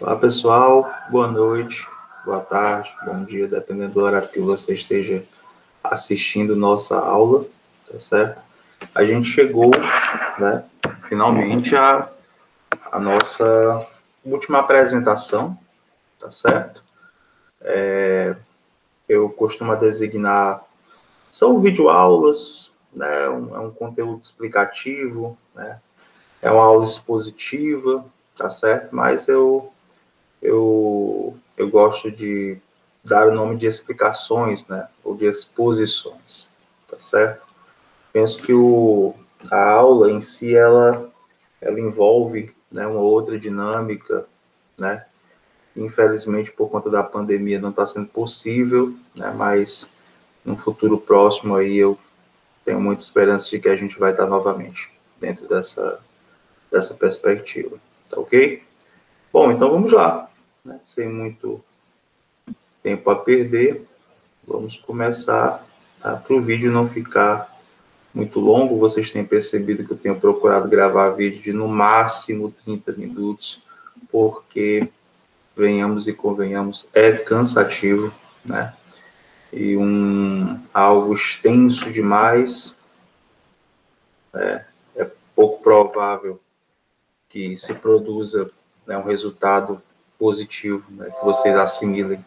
Olá, pessoal. Boa noite, boa tarde, bom dia, dependendo do horário que você esteja assistindo nossa aula, tá certo? A gente chegou, né, finalmente a nossa última apresentação, tá certo? Eu costumo designar, são videoaulas, né, é um conteúdo explicativo, né, é uma aula expositiva, tá certo? Mas eu gosto de dar o nome de explicações, né, ou de exposições, tá certo? Penso que a aula em si, ela envolve, né, uma outra dinâmica, né, infelizmente por conta da pandemia não está sendo possível, né, mas no futuro próximo aí eu tenho muita esperança de que a gente vai estar novamente dentro dessa perspectiva, tá ok? Bom, então vamos lá, né, sem muito tempo a perder, vamos começar, tá? Para o vídeo não ficar muito longo, vocês têm percebido que eu tenho procurado gravar vídeo de no máximo 30 minutos, porque, venhamos e convenhamos, é cansativo, né? E algo extenso demais, é pouco provável que se produza, né, um resultado positivo, né, que vocês assimilem,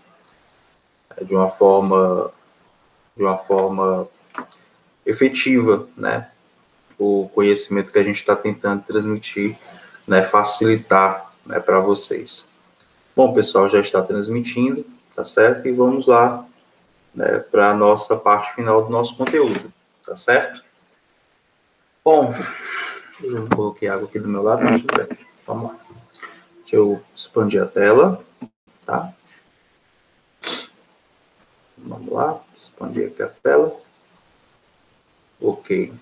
né, de uma forma efetiva, né, o conhecimento que a gente está tentando transmitir, né, facilitar, né, para vocês. Bom, pessoal, já está transmitindo, tá certo? E vamos lá, né, para a nossa parte final do nosso conteúdo, tá certo? Bom, eu não coloquei água aqui do meu lado, mas tudo bem. Vamos lá. Deixa eu expandir a tela, tá? Vamos lá, expandir aqui a tela. Ok.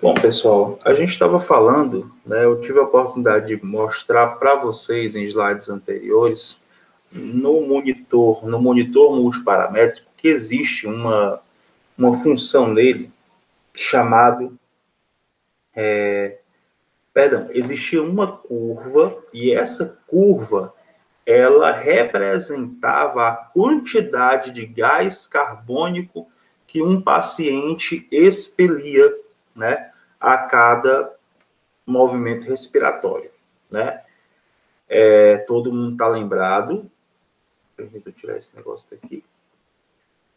Bom, pessoal, a gente estava falando, né, eu tive a oportunidade de mostrar para vocês em slides anteriores, no monitor multiparamétrico, que existe uma função nele chamado, existia uma curva, e essa curva, ela representava a quantidade de gás carbônico que um paciente expelia, né, a cada movimento respiratório, né? Todo mundo está lembrado. Permita eu tirar esse negócio daqui.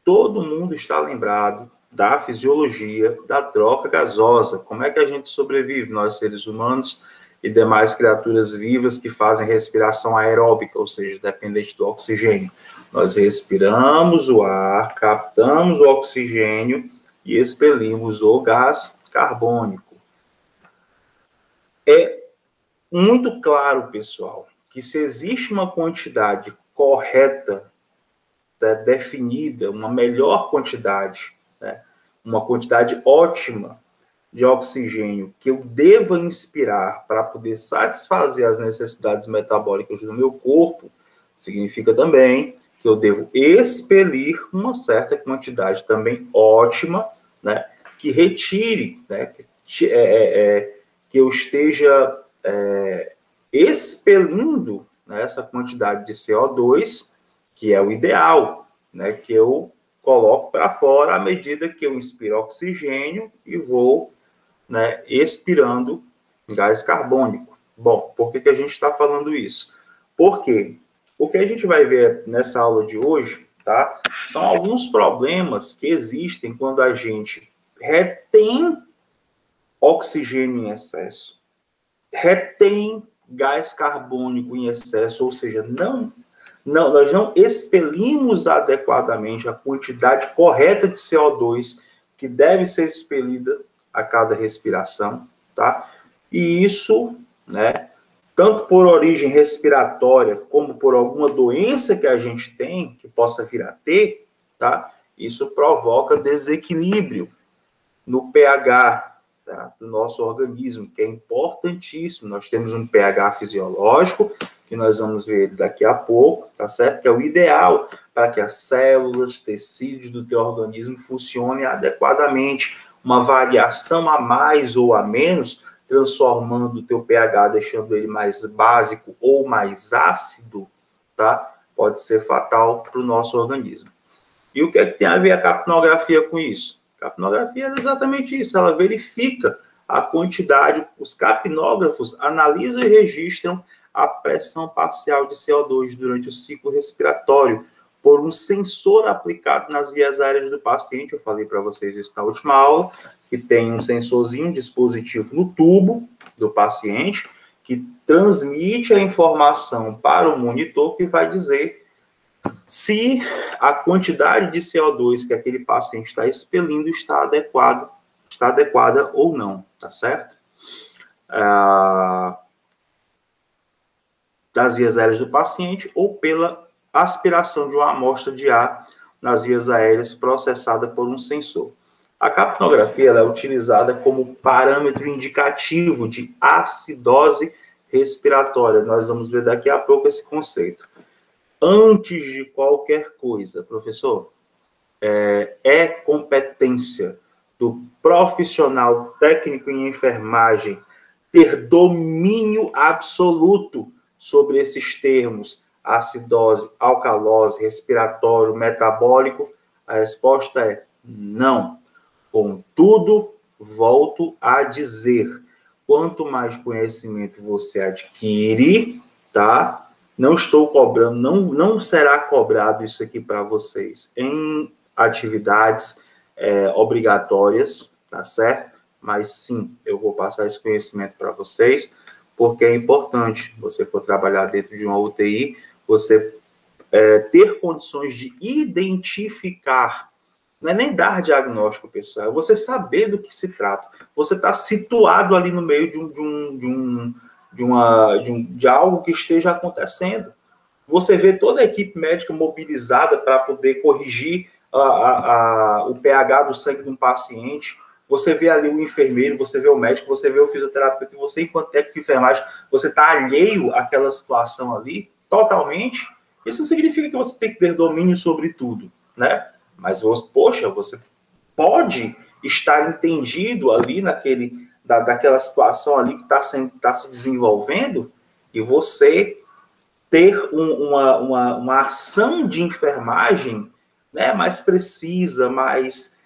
Todo mundo está lembrado da fisiologia da troca gasosa. Como é que a gente sobrevive, nós seres humanos e demais criaturas vivas que fazem respiração aeróbica, ou seja, dependente do oxigênio. Nós respiramos o ar, captamos o oxigênio e expelimos o gás carbônico. É muito claro, pessoal, que se existe uma quantidade correta, né, definida, uma melhor quantidade, né, uma quantidade ótima de oxigênio que eu deva inspirar para poder satisfazer as necessidades metabólicas do meu corpo, significa também que eu devo expelir uma certa quantidade também ótima, né, que retire, né, que eu esteja expelindo, né, essa quantidade de CO2, que é o ideal, né, que eu coloco para fora à medida que eu inspiro oxigênio e vou, né, expirando gás carbônico. Bom, por que a gente está falando isso? Porque o que a gente vai ver nessa aula de hoje, tá, são alguns problemas que existem quando a gente retém oxigênio em excesso, retém gás carbônico em excesso, ou seja, nós não expelimos adequadamente a quantidade correta de CO2 que deve ser expelida a cada respiração, tá? E isso, né, tanto por origem respiratória como por alguma doença que a gente tem, que possa vir a ter, tá? Isso provoca desequilíbrio no pH, tá, do nosso organismo, que é importantíssimo. Nós temos um pH fisiológico, que nós vamos ver daqui a pouco, tá certo? Que é o ideal para que as células, tecidos do teu organismo funcionem adequadamente. Uma variação a mais ou a menos transformando o teu pH, deixando ele mais básico ou mais ácido, tá? Pode ser fatal para o nosso organismo. E o que é que tem a ver a capnografia com isso? A capnografia é exatamente isso, ela verifica a quantidade, os capnógrafos analisam e registram a pressão parcial de CO2 durante o ciclo respiratório por um sensor aplicado nas vias aéreas do paciente. Eu falei para vocês isso na última aula, que tem um sensorzinho, um dispositivo no tubo do paciente, que transmite a informação para o monitor, que vai dizer se a quantidade de CO2 que aquele paciente está expelindo está adequada ou não, tá certo? Das vias aéreas do paciente ou pela aspiração de uma amostra de ar nas vias aéreas processada por um sensor. A capnografia ela é utilizada como parâmetro indicativo de acidose respiratória. Nós vamos ver daqui a pouco esse conceito. Antes de qualquer coisa, professor, é competência do profissional técnico em enfermagem ter domínio absoluto sobre esses termos, acidose, alcalose, respiratório, metabólico? A resposta é não. Contudo, volto a dizer, quanto mais conhecimento você adquire, tá? Não estou cobrando, não será cobrado isso aqui para vocês em atividades obrigatórias, tá certo? Mas sim, eu vou passar esse conhecimento para vocês, porque é importante, você for trabalhar dentro de uma UTI, você ter condições de identificar, não é nem dar diagnóstico, pessoal, é você saber do que se trata. Você está situado ali no meio de algo que esteja acontecendo. Você vê toda a equipe médica mobilizada para poder corrigir o pH do sangue de um paciente. Você vê ali o enfermeiro, você vê o médico, você vê o fisioterapeuta, e você, enquanto técnico de enfermagem, você está alheio àquela situação ali, totalmente. Isso não significa que você tem que ter domínio sobre tudo, né? Mas, poxa, você pode estar entendido ali daquela situação ali que está se desenvolvendo, e você ter uma ação de enfermagem, né, mais precisa, mais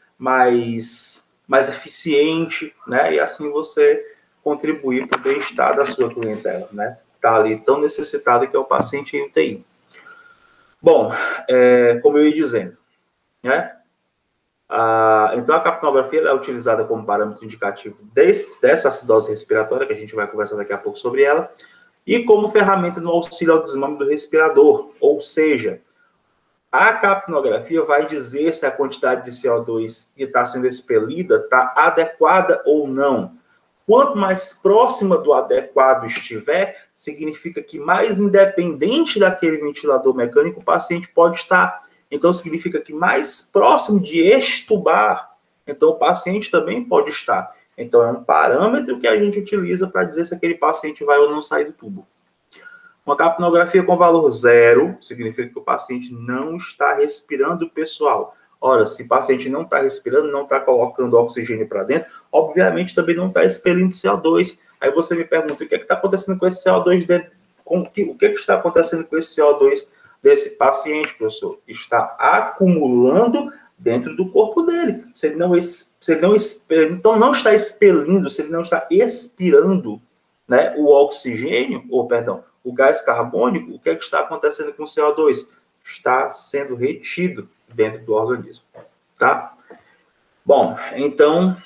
eficiente, né, e assim você contribuir para o bem-estar da sua clientela, né? Está ali tão necessitado que é o paciente em UTI. Bom, como eu ia dizendo, né? Então, a capnografia é utilizada como parâmetro indicativo dessa acidose respiratória, que a gente vai conversar daqui a pouco sobre ela, e como ferramenta no auxílio ao desmame do respirador, ou seja, a capnografia vai dizer se a quantidade de CO2 que está sendo expelida está adequada ou não. Quanto mais próxima do adequado estiver, significa que mais independente daquele ventilador mecânico o paciente pode estar. Então, significa que mais próximo de extubar, então o paciente também pode estar. Então, é um parâmetro que a gente utiliza para dizer se aquele paciente vai ou não sair do tubo. Uma capnografia com valor 0 significa que o paciente não está respirando, pessoal. Ora, se o paciente não está respirando, não está colocando oxigênio para dentro, obviamente também não está expelindo CO2. Aí você me pergunta, o que está acontecendo com esse CO2 dentro? O que está acontecendo com esse CO2 desse paciente, professor? Está acumulando dentro do corpo dele. Se ele não então não está expelindo, se ele não está expirando, né, o oxigênio, o gás carbônico, o que está acontecendo com o CO2? Está sendo retido dentro do organismo, tá? Bom, então,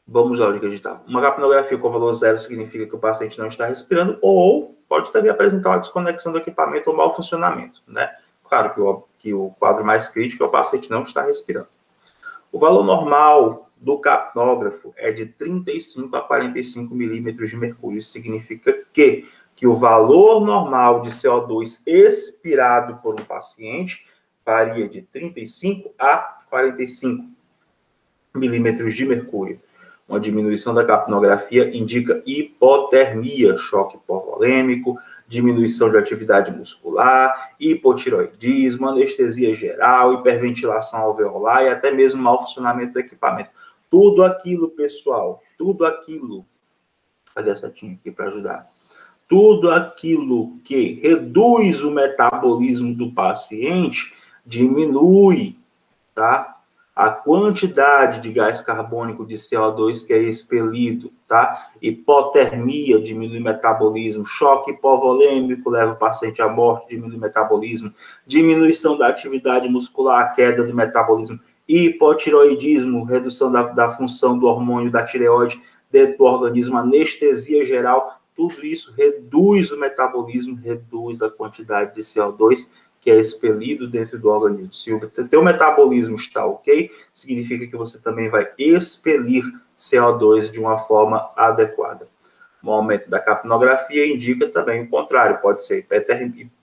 vamos lá, onde a gente está. Uma capnografia com valor 0 significa que o paciente não está respirando, ou pode também apresentar uma desconexão do equipamento ou mau funcionamento, né? Claro que o quadro mais crítico é o paciente não está respirando. O valor normal do capnógrafo é de 35 a 45 milímetros de mercúrio. Isso significa que o valor normal de CO2 expirado por um paciente varia de 35 a 45 milímetros de mercúrio. Uma diminuição da capnografia indica hipotermia, choque hipovolêmico, diminuição de atividade muscular, hipotiroidismo, anestesia geral, hiperventilação alveolar e até mesmo mau funcionamento do equipamento. Tudo aquilo, pessoal, tudo aquilo. Cadê a setinha aqui para ajudar? Tudo aquilo que reduz o metabolismo do paciente diminui, tá? A quantidade de gás carbônico de CO2 que é expelido, tá? Hipotermia diminui o metabolismo, choque hipovolêmico leva o paciente à morte, diminui o metabolismo, diminuição da atividade muscular, queda do metabolismo, hipotireoidismo, redução da função do hormônio da tireoide dentro do organismo, anestesia geral, tudo isso reduz o metabolismo, reduz a quantidade de CO2 que é expelido dentro do organismo. Se o teu metabolismo está ok, significa que você também vai expelir CO2 de uma forma adequada. O aumento da capnografia indica também o contrário, pode ser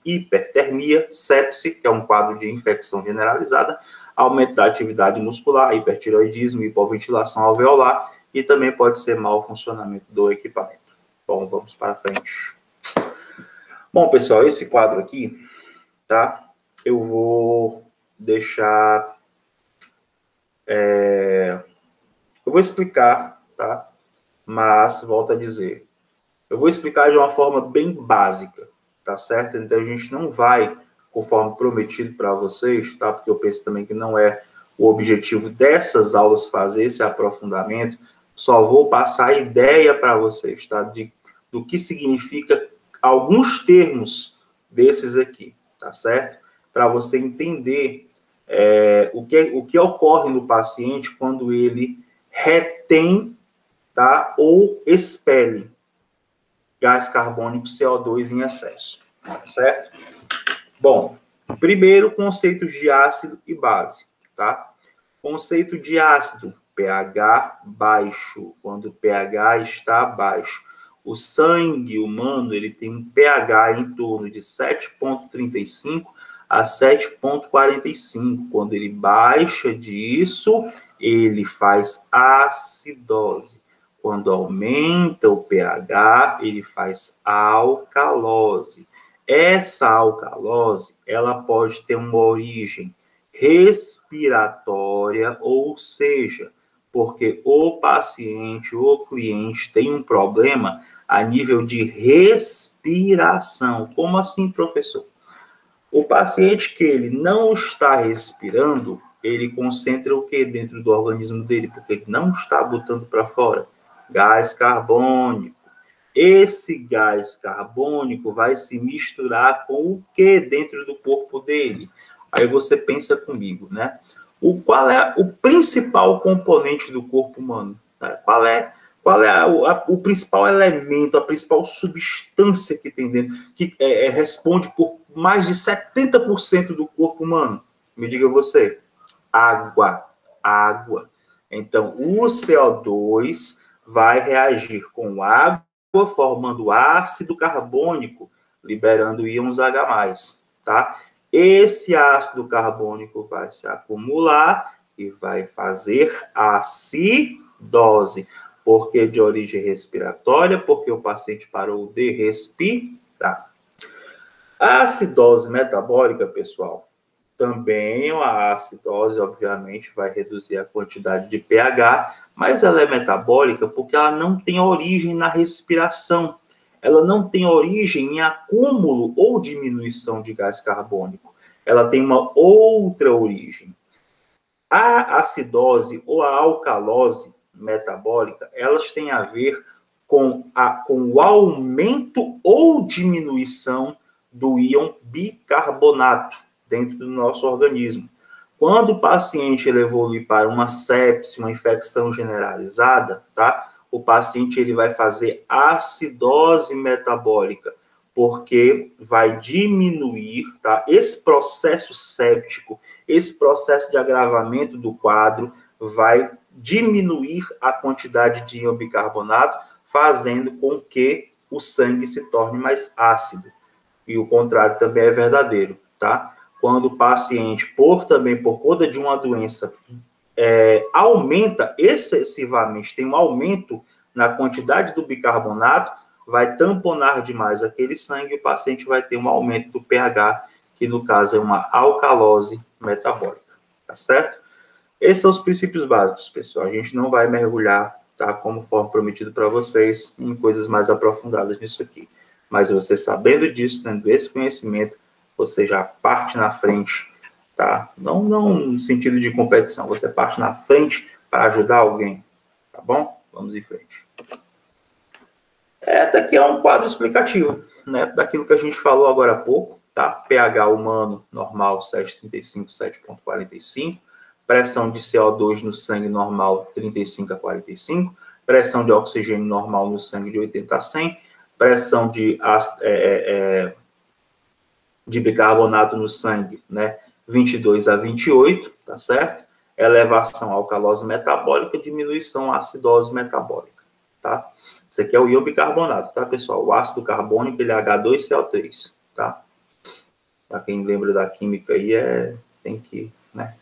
hipertermia, sepse, que é um quadro de infecção generalizada, aumento da atividade muscular, hipertireoidismo, hipoventilação alveolar, e também pode ser mau funcionamento do equipamento. Bom, vamos para frente. Bom, pessoal, esse quadro aqui, tá? Eu vou deixar... eu vou explicar, tá? Mas, volto a dizer, eu vou explicar de uma forma bem básica, tá certo? Então, a gente não vai, conforme prometido para vocês, tá? Porque eu penso também que não é o objetivo dessas aulas fazer esse aprofundamento, só vou passar a ideia para vocês, tá? Do que significa alguns termos desses aqui, tá certo? Para você entender o que ocorre no paciente quando ele retém, tá? Ou expele gás carbônico CO2 em excesso, tá certo? Bom, primeiro, conceitos de ácido e base, tá? Conceito de ácido, pH baixo, quando o pH está baixo. O sangue humano, ele tem um pH em torno de 7,35 a 7,45. Quando ele baixa disso, ele faz acidose. Quando aumenta o pH, ele faz alcalose. Essa alcalose, ela pode ter uma origem respiratória, ou seja, porque o paciente, o cliente tem um problema a nível de respiração. Como assim, professor? O paciente que ele não está respirando, ele concentra o que dentro do organismo dele? Porque ele não está botando para fora gás carbônico. Esse gás carbônico vai se misturar com o que dentro do corpo dele? Aí você pensa comigo, né? Qual é o principal componente do corpo humano? Tá? Qual é o principal elemento, a principal substância que tem dentro, que responde por mais de 70% do corpo humano? Me diga você. Água. Água. Então, o CO2 vai reagir com água, formando ácido carbônico, liberando íons H+, tá? Esse ácido carbônico vai se acumular e vai fazer acidose. Por que de origem respiratória? Porque o paciente parou de respirar. A acidose metabólica, pessoal, também a acidose, obviamente, vai reduzir a quantidade de pH, mas ela é metabólica porque ela não tem origem na respiração. Ela não tem origem em acúmulo ou diminuição de gás carbônico. Ela tem uma outra origem. A acidose ou a alcalose metabólica, elas têm a ver com o aumento ou diminuição do íon bicarbonato dentro do nosso organismo. Quando o paciente evolui para uma sepse, uma infecção generalizada, tá? O paciente ele vai fazer acidose metabólica, porque vai diminuir, tá? Esse processo séptico, esse processo de agravamento do quadro vai diminuir a quantidade de íon bicarbonato, fazendo com que o sangue se torne mais ácido. E o contrário também é verdadeiro, tá? Quando o paciente, por conta de uma doença, aumenta excessivamente, tem um aumento na quantidade do bicarbonato, vai tamponar demais aquele sangue e o paciente vai ter um aumento do pH, que no caso é uma alcalose metabólica, tá certo? Esses são os princípios básicos, pessoal. A gente não vai mergulhar, tá, como forma prometido para vocês, em coisas mais aprofundadas nisso aqui. Mas você sabendo disso, tendo esse conhecimento, você já parte na frente, tá? Não no sentido de competição, você parte na frente para ajudar alguém, tá bom? Vamos em frente. Daqui é um quadro explicativo, né, daquilo que a gente falou agora há pouco, tá? pH humano normal 7,35, 7,45, pressão de CO2 no sangue normal 35 a 45, pressão de oxigênio normal no sangue de 80 a 100, pressão de bicarbonato no sangue, né, 22 a 28, tá certo? Elevação à alcalose metabólica, diminuição à acidose metabólica, tá? Isso aqui é o íon bicarbonato, tá, pessoal? O ácido carbônico, ele é H2CO3, tá? Para quem lembra da química aí, tem que, né,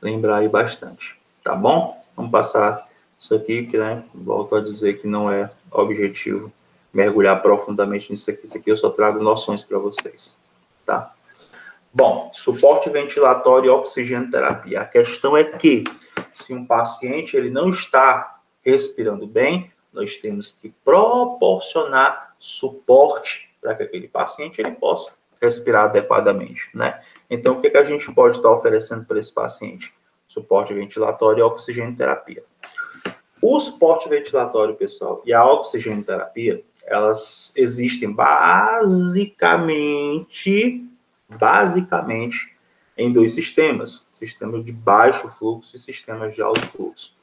lembrar aí bastante, tá bom? Vamos passar isso aqui, que, né, volto a dizer que não é objetivo mergulhar profundamente nisso aqui. Isso aqui eu só trago noções para vocês, tá? Bom, suporte ventilatório e oxigenoterapia. A questão é que, se um paciente ele não está respirando bem, nós temos que proporcionar suporte para que aquele paciente ele possa respirar adequadamente, né? Então, o que a gente pode estar oferecendo para esse paciente? Suporte ventilatório e oxigenoterapia. O suporte ventilatório, pessoal, e a oxigenoterapia, elas existem basicamente em dois sistemas. Sistemas de baixo fluxo e sistemas de alto fluxo.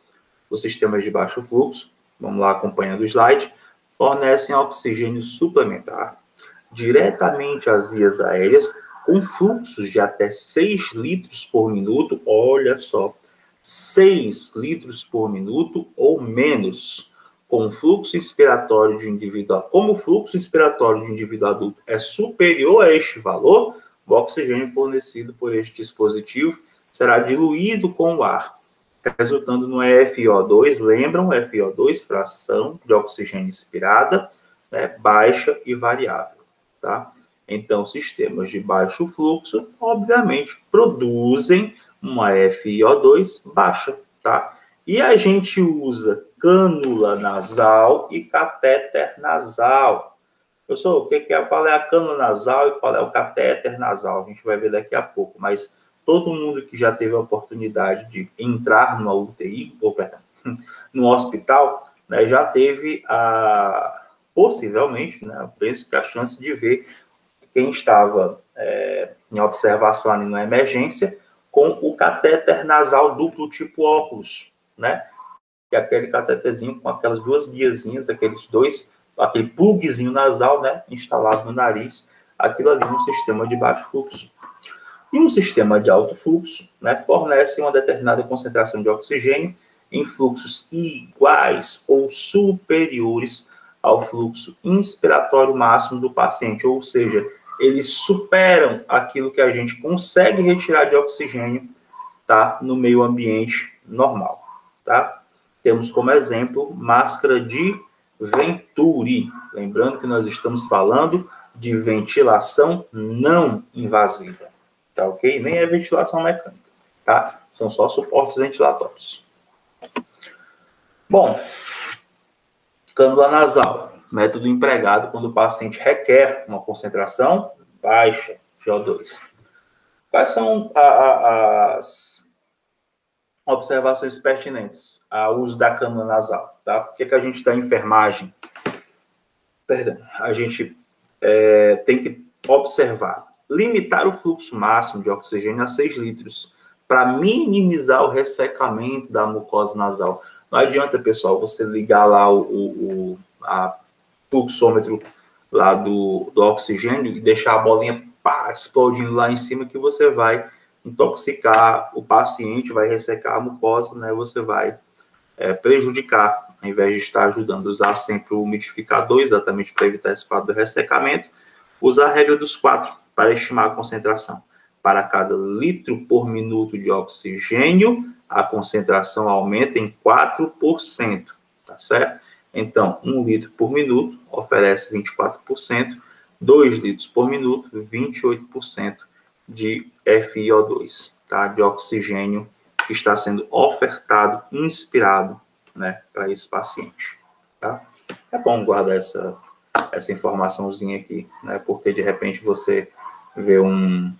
Os sistemas de baixo fluxo, vamos lá acompanhando o slide, fornecem oxigênio suplementar diretamente às vias aéreas com fluxos de até 6 litros por minuto, olha só, 6 litros por minuto ou menos, com fluxo inspiratório de indivíduo, como o fluxo inspiratório de indivíduo adulto é superior a este valor, o oxigênio fornecido por este dispositivo será diluído com o ar, resultando no FiO2, lembram? FiO2, fração de oxigênio inspirada, né, baixa e variável, tá? Então, sistemas de baixo fluxo, obviamente, produzem uma FiO2 baixa, tá? E a gente usa cânula nasal e catéter nasal. Professor, qual é a cânula nasal e qual é o catéter nasal? A gente vai ver daqui a pouco, mas todo mundo que já teve a oportunidade de entrar numa UTI, no hospital, né, já teve possivelmente, né, eu penso que a chance de ver quem estava em observação ali na emergência com o catéter nasal duplo tipo óculos, né? Que é aquele catéterzinho com aquelas duas guiazinhas, aquele plugzinho nasal, né, instalado no nariz, aquilo ali no sistema de baixo fluxo. E um sistema de alto fluxo, né, fornece uma determinada concentração de oxigênio em fluxos iguais ou superiores ao fluxo inspiratório máximo do paciente, ou seja, eles superam aquilo que a gente consegue retirar de oxigênio, tá, no meio ambiente normal, tá? Temos como exemplo máscara de Venturi, lembrando que nós estamos falando de ventilação não invasiva, tá ok? Nem é ventilação mecânica, tá? São só suportes ventilatórios. Bom, cânula nasal, método empregado quando o paciente requer uma concentração baixa de O2. Quais são as observações pertinentes ao uso da cânula nasal? Tá? Por que a gente da enfermagem, a gente tem que observar, limitar o fluxo máximo de oxigênio a 6 litros, para minimizar o ressecamento da mucosa nasal. Não adianta, pessoal, você ligar lá o fluxômetro lá do oxigênio e deixar a bolinha explodindo lá em cima, que você vai intoxicar o paciente, vai ressecar a mucosa, né? Você vai prejudicar, ao invés de estar ajudando. Usar sempre o umidificador, exatamente para evitar esse quadro de ressecamento. Usar a regra dos 4 para estimar a concentração. Para cada litro por minuto de oxigênio, a concentração aumenta em 4%, tá certo? Então, 1 litro por minuto oferece 24%, 2 litros por minuto, 28% de FiO2, tá? De oxigênio está sendo ofertado, inspirado, né, para esse paciente, tá? É bom guardar essa informaçãozinha aqui, né, porque de repente você vê uma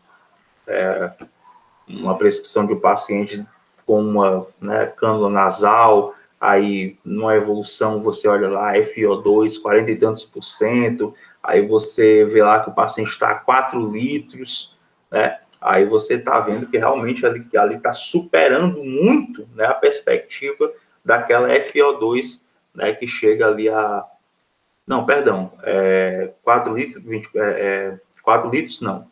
prescrição de um paciente com uma, né, cânula nasal, aí numa evolução você olha lá, FiO2, 40 e tantos %, aí você vê lá que o paciente está a 4 litros, né, aí você está vendo que realmente ali está superando muito, né, a perspectiva daquela FiO2, né, que chega ali a... Não, perdão, 4 litros, 4 litros não.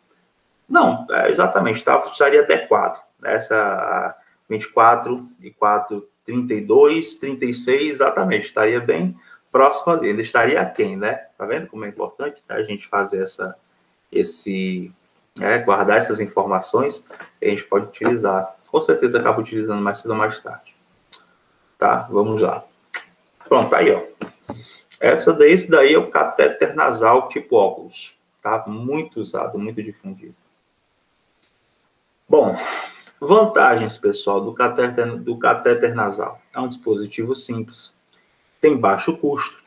Não, exatamente, estaria até 4. Essa 24 e 4, 32, 36, exatamente, estaria bem próximo ali. Ele estaria aquém, né? Tá vendo como é importante, né, a gente fazer guardar essas informações que a gente pode utilizar. Com certeza acaba utilizando mais cedo ou mais tarde. Tá? Vamos lá. Pronto, aí, ó. Esse daí é o catéter nasal tipo óculos. Tá? Muito usado, muito difundido. Bom, vantagens, pessoal, do catéter nasal. É um dispositivo simples, tem baixo custo,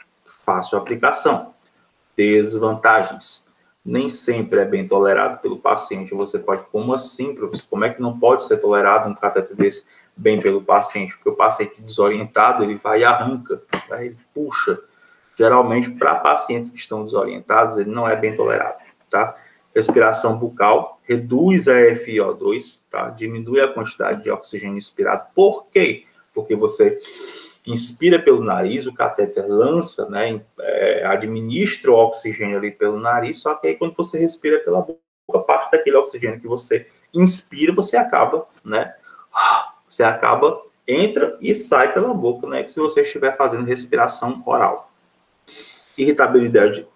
fácil aplicação. Desvantagens. Nem sempre é bem tolerado pelo paciente. Você pode, como assim, professor? Como é que não pode ser tolerado um catéter desse bem pelo paciente? Porque o paciente desorientado, ele vai e arranca, né? Ele puxa. Geralmente, para pacientes que estão desorientados, ele não é bem tolerado, tá? Respiração bucal, reduz a FiO2, tá? Diminui a quantidade de oxigênio inspirado. Por quê? Porque você inspira pelo nariz, o catéter lança, né, administra o oxigênio ali pelo nariz, só que aí quando você respira pela boca, parte daquele oxigênio que você inspira, você acaba, né, entra e sai pela boca, né, se você estiver fazendo respiração oral. Irritabilidade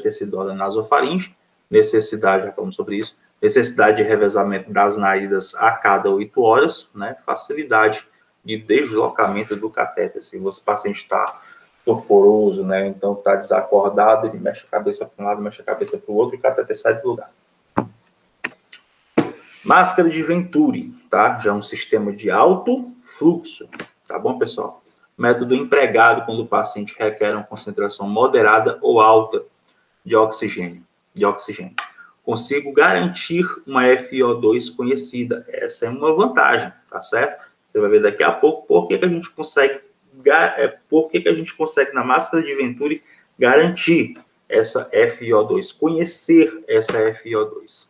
tecidual nasofaringe, necessidade, já falamos sobre isso, necessidade de revezamento das narinas a cada 8 horas, né, facilidade de deslocamento do catéter. Se o paciente está torporoso, né, então está desacordado, ele mexe a cabeça para um lado, mexe a cabeça para o outro e o catéter sai do lugar. Máscara de Venturi, tá? Já é um sistema de alto fluxo, tá bom, pessoal? Método empregado quando o paciente requer uma concentração moderada ou alta de oxigênio. Consigo garantir uma FiO2 conhecida. Essa é uma vantagem, tá certo? Você vai ver daqui a pouco por que a gente consegue na máscara de Venturi garantir essa FiO2, conhecer essa FiO2.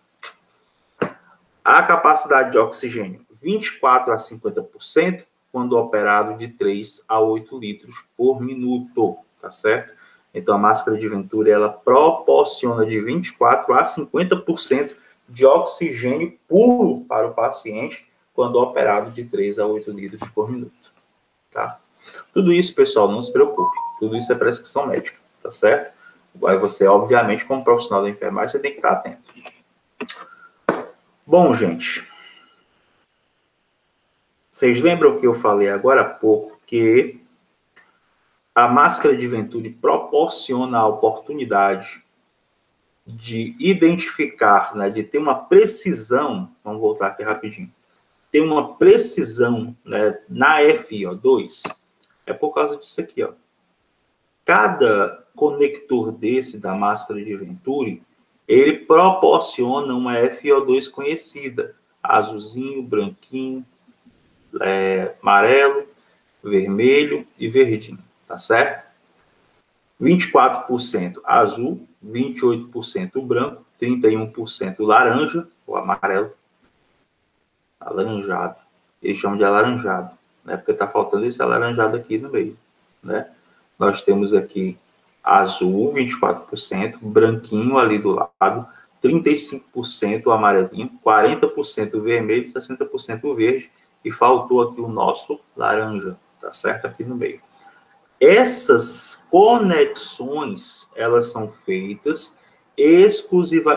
A capacidade de oxigênio, 24 a 50%, quando operado de 3 a 8 litros por minuto, tá certo? Então, a máscara de Venturi, ela proporciona de 24 a 50% de oxigênio puro para o paciente, quando operado de 3 a 8 litros por minuto, tá? Tudo isso, pessoal, não se preocupe. Tudo isso é prescrição médica, tá certo? Agora, você, obviamente, como profissional da enfermagem, você tem que estar atento. Bom, gente, vocês lembram que eu falei agora há pouco que a máscara de Venturi proporciona a oportunidade de identificar, né, de ter uma precisão, vamos voltar aqui rapidinho, ter uma precisão, né, na FiO2, é por causa disso aqui, ó. Cada conector desse da máscara de Venturi, ele proporciona uma FiO2 conhecida, azulzinho, branquinho, amarelo, vermelho e verdinho, tá certo? 24% azul, 28% branco, 31% laranja, ou amarelo, alaranjado. Eles chamam de alaranjado, né? Porque está faltando esse alaranjado aqui no meio, né? Nós temos aqui azul, 24%, branquinho ali do lado, 35% amarelinho, 40% vermelho, 60% verde, e faltou aqui o nosso laranja, tá certo? Aqui no meio. Essas conexões, elas são feitas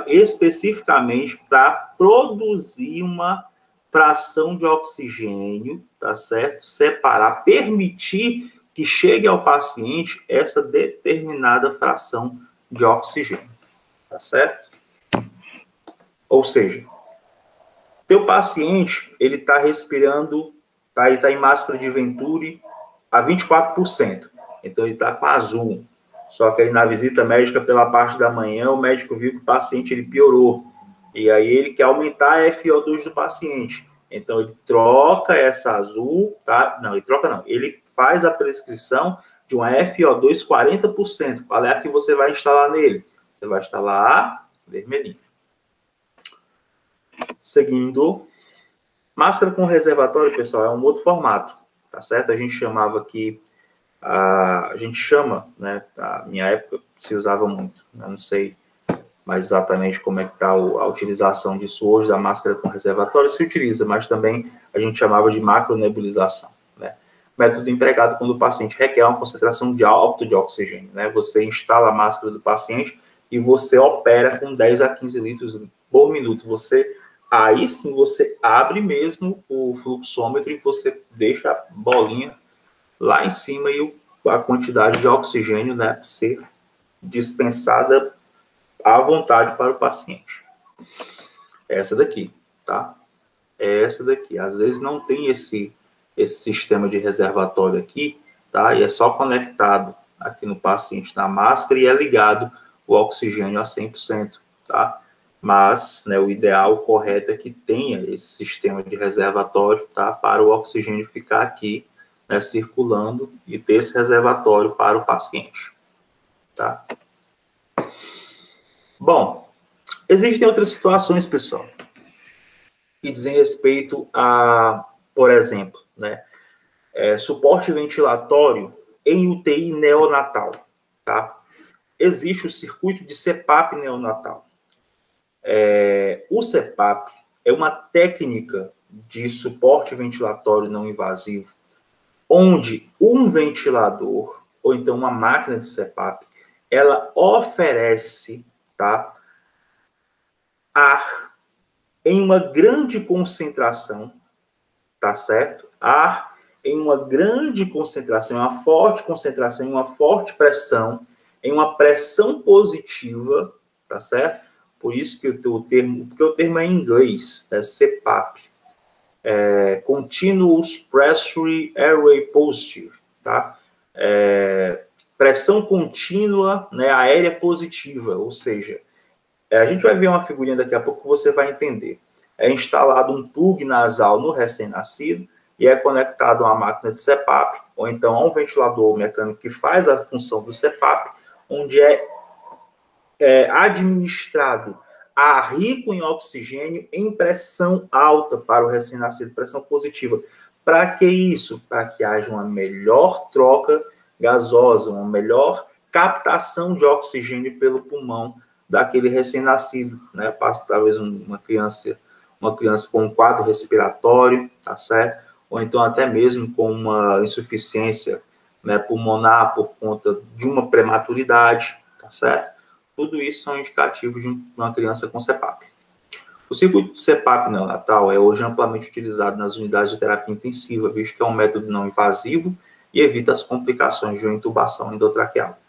especificamente para produzir uma fração de oxigênio, tá certo? Separar, permitir que chegue ao paciente essa determinada fração de oxigênio, tá certo? Ou seja, Teu paciente, ele está respirando, tá, ele está em máscara de Venturi a 24%. Então, ele está com azul. Só que aí na visita médica pela parte da manhã, o médico viu que o paciente ele piorou. E aí ele quer aumentar a FiO2 do paciente. Então, ele troca essa azul, tá? Não, ele troca não. Ele faz a prescrição de uma FiO2 40%. Qual é a que você vai instalar nele? Você vai instalar a vermelhinha. Seguindo, máscara com reservatório, pessoal, é um outro formato, tá certo? A gente chamava aqui, a gente chama, né? Na minha época se usava muito, eu não sei mais exatamente como é que está a utilização disso hoje, da máscara com reservatório, se utiliza, mas também a gente chamava de macronebulização, né? Método empregado quando o paciente requer uma concentração alta de oxigênio, né? Você instala a máscara do paciente e você opera com 10 a 15 litros por minuto. Aí sim você abre mesmo o fluxômetro e você deixa a bolinha lá em cima e a quantidade de oxigênio, né, ser dispensada à vontade para o paciente. Essa daqui, tá? Essa daqui. Às vezes não tem esse sistema de reservatório aqui, tá? E é só conectado aqui no paciente na máscara e é ligado o oxigênio a 100%, tá? Mas, né, o ideal, o correto é que tenha esse sistema de reservatório, tá? Para o oxigênio ficar aqui, né, circulando e ter esse reservatório para o paciente, tá? Bom, existem outras situações, pessoal, que dizem respeito a, por exemplo, né, suporte ventilatório em UTI neonatal, tá? Existe o circuito de CPAP neonatal. O CPAP é uma técnica de suporte ventilatório não invasivo, onde um ventilador, ou então uma máquina de CPAP, ela oferece, tá, ar em uma grande concentração, tá certo? Ar em uma grande concentração, uma forte concentração, em uma forte pressão, em uma pressão positiva, tá certo? Por isso que o termo é em inglês, é CPAP, Continuous Pressure Airway Positive, tá? Pressão contínua, né, aérea positiva, ou seja, a gente vai ver uma figurinha daqui a pouco que você vai entender. É instalado um plug nasal no recém-nascido e é conectado a uma máquina de CPAP, ou então a um ventilador mecânico que faz a função do CPAP, onde é administrado ar rico em oxigênio em pressão alta para o recém-nascido, pressão positiva. Para que isso? Para que haja uma melhor troca gasosa, uma melhor captação de oxigênio pelo pulmão daquele recém-nascido, né? Talvez uma criança com um quadro respiratório, tá certo? Ou então até mesmo com uma insuficiência, né, pulmonar por conta de uma prematuridade, tá certo? Tudo isso são indicativos de uma criança com CPAP. O circuito de CPAP neonatal é hoje amplamente utilizado nas unidades de terapia intensiva, visto que é um método não invasivo e evita as complicações de uma intubação endotraqueal.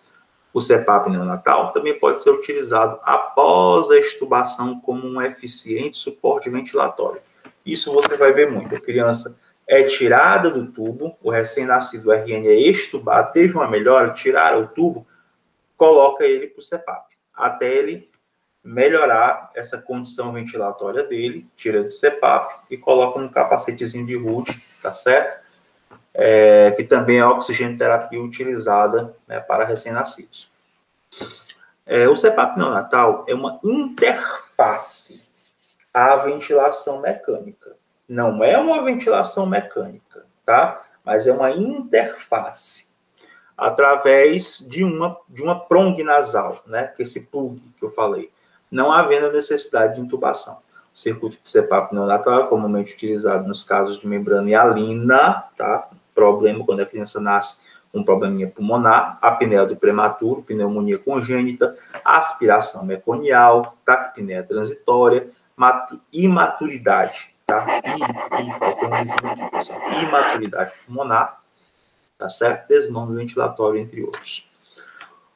O CPAP neonatal também pode ser utilizado após a extubação como um eficiente suporte ventilatório. Isso você vai ver muito. A criança é tirada do tubo, o recém-nascido RN é extubado, teve uma melhora, tiraram o tubo, coloca ele para o CPAP, até ele melhorar essa condição ventilatória dele, tira do CPAP e coloca um capacetezinho de Rudd, tá certo? Que também é oxigenoterapia utilizada, né, para recém-nascidos. O CPAP neonatal é uma interface à ventilação mecânica. Não é uma ventilação mecânica, tá? Mas é uma interface através de uma prong nasal, né? Que esse plug que eu falei, não havendo a necessidade de intubação. O circuito de CPAP neonatal é comumente utilizado nos casos de membrana hialina, tá? Problema quando a criança nasce com um probleminha pulmonar, apneia do prematuro, pneumonia congênita, aspiração meconial, taquipneia transitória, imaturidade, tá? Imaturidade pulmonar, tá certo? Desmame ventilatório, entre outros.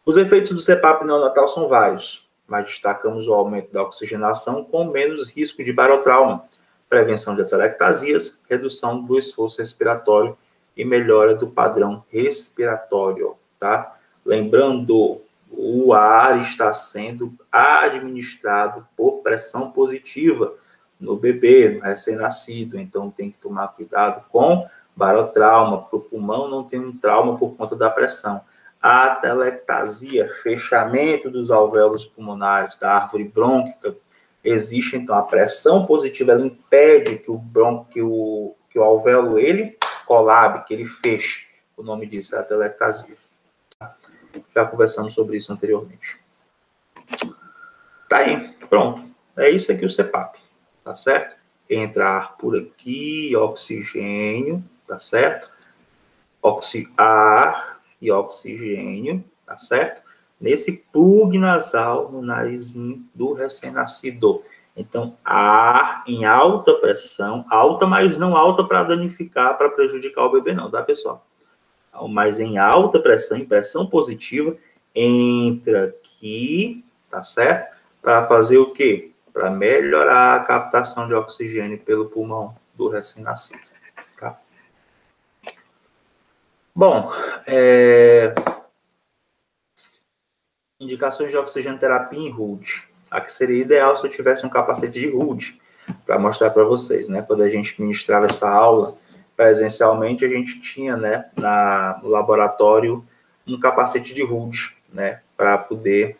Os efeitos do CPAP neonatal são vários, mas destacamos o aumento da oxigenação com menos risco de barotrauma, prevenção de atelectasias, redução do esforço respiratório e melhora do padrão respiratório, tá? Lembrando, o ar está sendo administrado por pressão positiva no bebê, no recém-nascido, então tem que tomar cuidado com barotrauma, para o pulmão não ter um trauma por conta da pressão. A atelectasia, fechamento dos alvéolos pulmonares, da árvore brônquica, existe, então, a pressão positiva, ela impede que o alvéolo, ele colabe, que ele feche. O nome disso é atelectasia. Já conversamos sobre isso anteriormente. Tá aí, pronto. É isso aqui o CPAP, tá certo? Entra ar por aqui, oxigênio, tá certo? Ar e oxigênio, tá certo? Nesse plug nasal no narizinho do recém-nascido. Então, ar em alta pressão, alta, mas não alta para danificar, para prejudicar o bebê, não, tá, pessoal? Mas em alta pressão, em pressão positiva, entra aqui, tá certo? Para fazer o quê? Para melhorar a captação de oxigênio pelo pulmão do recém-nascido, tá? Bom, indicações de oxigenoterapia em HUD. Aqui seria ideal se eu tivesse um capacete de HUD para mostrar para vocês, né? Quando a gente ministrava essa aula presencialmente, a gente tinha, né, no laboratório, um capacete de HUD, né, para poder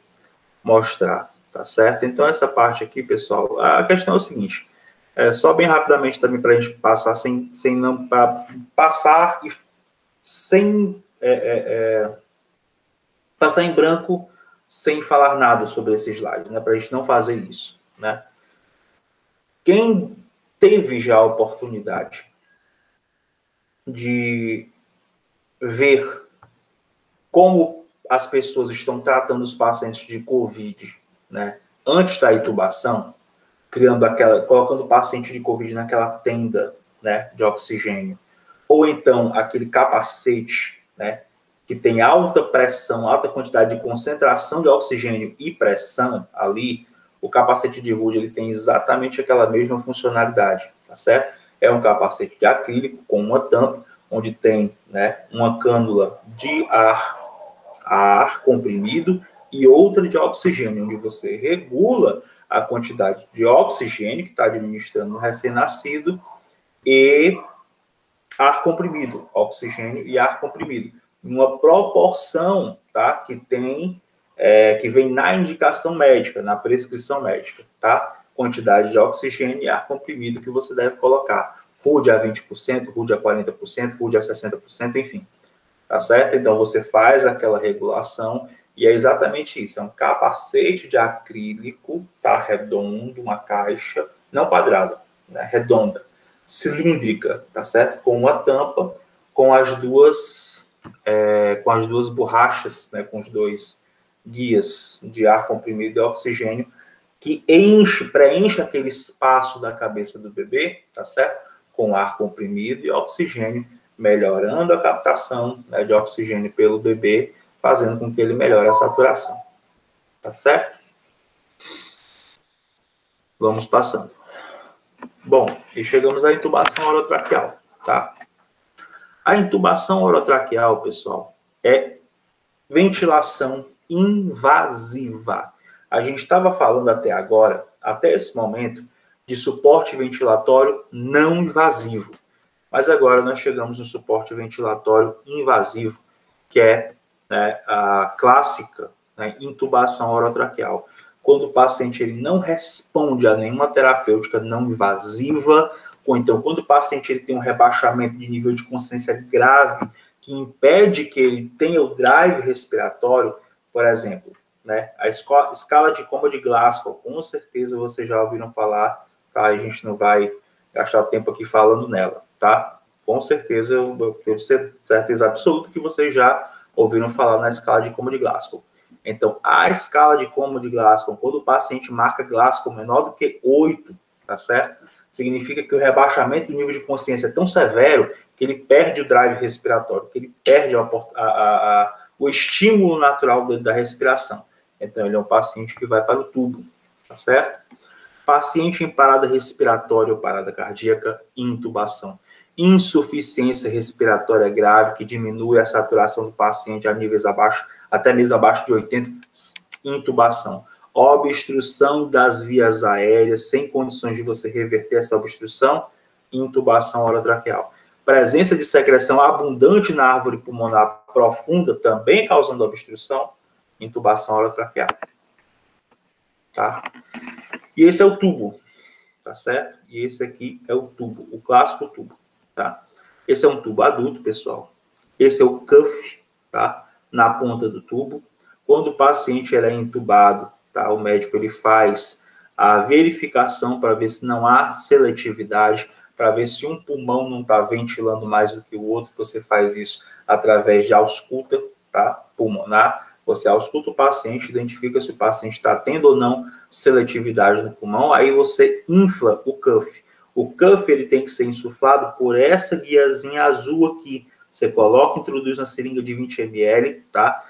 mostrar, tá certo? Então, essa parte aqui, pessoal, a questão é o seguinte, só bem rapidamente também para a gente passar passar e sem passar em branco sem falar nada sobre esse slide, né? Para a gente não fazer isso, né? Quem teve já a oportunidade de ver como as pessoas estão tratando os pacientes de COVID, né? Antes da intubação, colocando o paciente de COVID naquela tenda, né, de oxigênio, ou então aquele capacete, né, que tem alta pressão, alta quantidade de concentração de oxigênio e pressão ali, o capacete de HUD, ele tem exatamente aquela mesma funcionalidade, tá certo? É um capacete de acrílico com uma tampa, onde tem, né, uma cânula de ar comprimido e outra de oxigênio, onde você regula a quantidade de oxigênio que está administrando no recém-nascido e ar comprimido, oxigênio e ar comprimido, em uma proporção, tá, que vem na indicação médica, na prescrição médica, tá? Quantidade de oxigênio e ar comprimido que você deve colocar. HUD a 20%, HUD a 40%, HUD a 60%, enfim. Tá certo? Então, você faz aquela regulação e é exatamente isso. É um capacete de acrílico, tá? Redondo, uma caixa, não quadrada, né? Redonda, cilíndrica, tá certo? Com uma tampa, com as duas borrachas, né? Com os dois guias de ar comprimido e oxigênio, que preenche aquele espaço da cabeça do bebê, tá certo? Com ar comprimido e oxigênio, melhorando a captação, né, de oxigênio pelo bebê, fazendo com que ele melhore a saturação. Tá certo? Vamos passando. Bom, e chegamos à intubação orotraqueal, tá? A intubação orotraqueal, pessoal, é ventilação invasiva. A gente estava falando até agora, até esse momento, de suporte ventilatório não invasivo. Mas agora nós chegamos no suporte ventilatório invasivo, que é, né, a clássica, né, intubação orotraqueal. Quando o paciente ele não responde a nenhuma terapêutica não invasiva, ou então quando o paciente ele tem um rebaixamento de nível de consciência grave, que impede que ele tenha o drive respiratório, por exemplo, né, a escala de coma de Glasgow, com certeza vocês já ouviram falar, tá? A gente não vai gastar tempo aqui falando nela, tá? Com certeza, eu tenho certeza absoluta que vocês já ouviram falar na escala de coma de Glasgow. Então, a escala de coma de Glasgow, quando o paciente marca Glasgow menor do que 8, tá certo? Significa que o rebaixamento do nível de consciência é tão severo que ele perde o drive respiratório, que ele perde o estímulo natural da respiração. Então, ele é um paciente que vai para o tubo, tá certo? Paciente em parada respiratória ou parada cardíaca, intubação. Insuficiência respiratória grave, que diminui a saturação do paciente a níveis abaixo, até mesmo abaixo de 80, intubação. Obstrução das vias aéreas, sem condições de você reverter essa obstrução, intubação orotraqueal. Presença de secreção abundante na árvore pulmonar profunda, também causando obstrução, intubação orotraqueal. Tá? E esse é o tubo, tá certo? E esse aqui é o tubo, o clássico tubo, tá? Esse é um tubo adulto, pessoal. Esse é o cuff, tá? Na ponta do tubo. Quando o paciente é intubado, tá? O médico ele faz a verificação para ver se não há seletividade, para ver se um pulmão não está ventilando mais do que o outro. Você faz isso através de ausculta, tá? Pulmonar. Você ausculta o paciente, identifica se o paciente está tendo ou não seletividade no pulmão, aí você infla o cuff. O cuff ele tem que ser insuflado por essa guiazinha azul aqui. Você coloca, introduz na seringa de 20 ml, tá?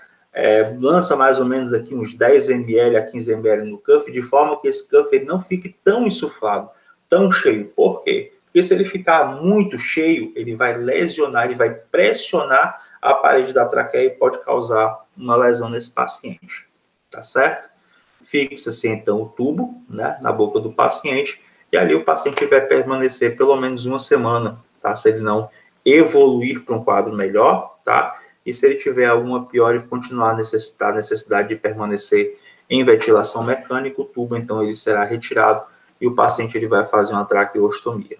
Lança mais ou menos aqui uns 10 ml a 15 ml no cuff, de forma que esse cuff ele não fique tão insuflado, tão cheio. Por quê? Porque se ele ficar muito cheio, ele vai lesionar, ele vai pressionar a parede da traqueia e pode causar uma lesão nesse paciente, tá certo? Fixa-se então o tubo, né, na boca do paciente, e ali o paciente vai permanecer pelo menos uma semana, tá? Se ele não evoluir para um quadro melhor, tá? E se ele tiver alguma pior e continuar a necessidade de permanecer em ventilação mecânica, o tubo então ele será retirado e o paciente ele vai fazer uma traqueostomia,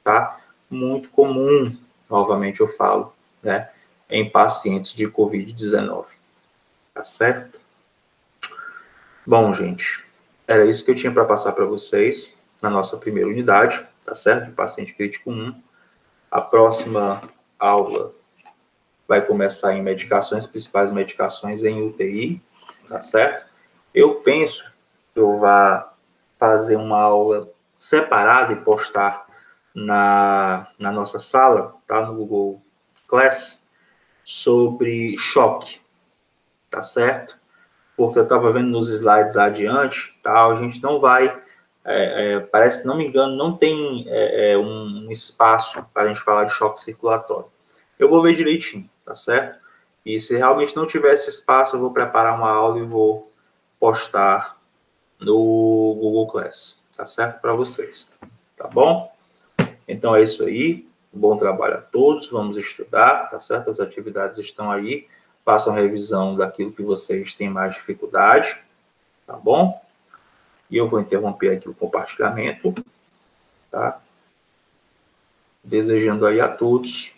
tá? Muito comum, novamente eu falo, né, em pacientes de COVID-19, tá certo? Bom, gente, era isso que eu tinha para passar para vocês na nossa primeira unidade, tá certo? De paciente crítico 1. A próxima aula vai começar em medicações, principais medicações em UTI, tá certo? Eu penso que eu vá fazer uma aula separada e postar na nossa sala, tá? No Google Class, sobre choque, tá certo? Porque eu estava vendo nos slides adiante, tá? A gente não vai, parece, se não me engano, não tem um espaço para a gente falar de choque circulatório. Eu vou ver direitinho, tá certo? E se realmente não tiver esse espaço, eu vou preparar uma aula e vou postar no Google Class, tá certo? Para vocês, tá bom? Então é isso aí. Bom trabalho a todos. Vamos estudar, tá certo? As atividades estão aí. Façam revisão daquilo que vocês têm mais dificuldade, tá bom? E eu vou interromper aqui o compartilhamento, tá? Desejando aí a todos,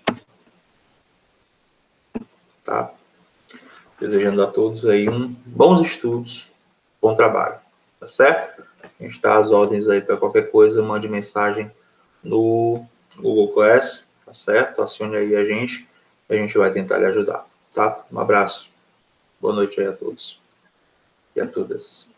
tá? Desejando a todos aí bons estudos, bom trabalho, tá certo? A gente está às ordens aí para qualquer coisa, mande mensagem no Google Class, tá certo? Acione aí a gente vai tentar lhe ajudar, tá? Um abraço. Boa noite aí a todos e a todas.